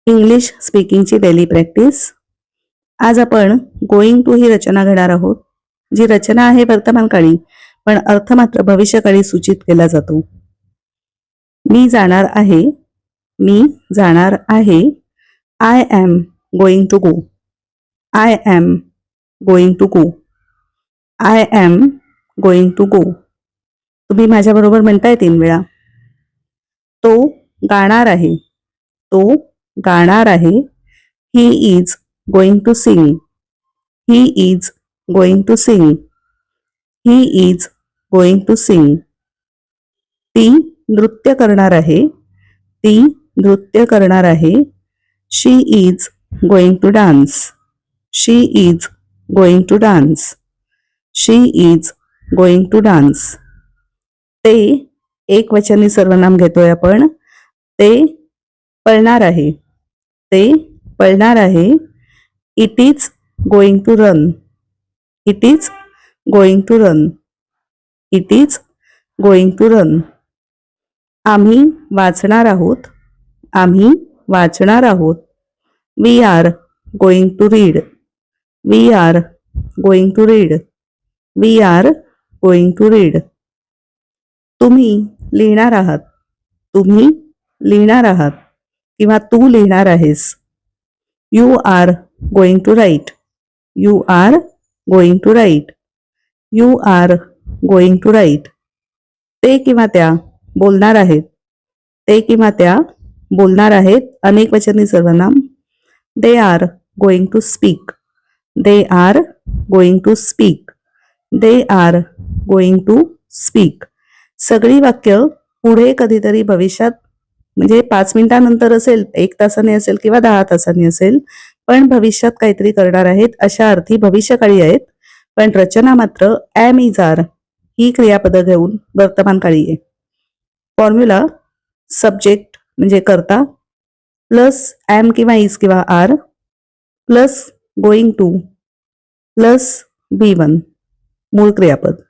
English स्पीकिंगची daily practice. आज आपण going to ही रचना घेणार आहोत. जी रचना आहे वर्तमानकाळी पण अर्थ मात्र भविष्यकाळी सूचित केला जातो. मी जाणार आहे. मी जाणार आहे. I am going to go. I am going to go. I am going to go. तुम्ही माझ्याबरोबर म्हणताय 3 वेळा. तो गाणार आहे. तो गाणार आहे. He is going to sing. He is going to sing. He is going to sing. ती नृत्य करणार आहे. ती नृत्य करणार आहे. She is going to dance. She is going to dance. She is going to dance. ते एकवचनी सर्वनाम घेतोय आपण. ते पळणार आहे. ते पळणार आहे. It is going to run. It is going to run. It is going to run. आम्ही वाचणार आहोत. आम्ही वाचणार आहोत. We are going to read. We are going to read. We are going to read. तुम्ही लिहिणार आहात. तुम्ही लिहिणार आहात किंवा तू लिहिणार आहेस. You are going to write. You are going to write. You are going to write. ते किंवा त्या बोलणार आहेत. ते किंवा त्या बोलणार आहेत. अनेक वचनी सर्वनाम. They are going to speak. They are going to speak. They are going to speak. सगळी वाक्य पुढे कधीतरी भविष्यात म्हणजे 5 मिनिटांनंतर असेल, 1 तासाने असेल किंवा 10 तासांनी असेल, पण भविष्यात काहीतरी करणार आहेत अशा अर्थी भविष्यकाळी आहेत. पण रचना मात्र एम इज आर ही क्रियापदं घेऊन वर्तमानकाळी आहे. फॉर्म्युला सब्जेक्ट म्हणजे कर्ता प्लस एम किंवा इज किंवा are plus going to plus बी1 मूळ क्रियापद.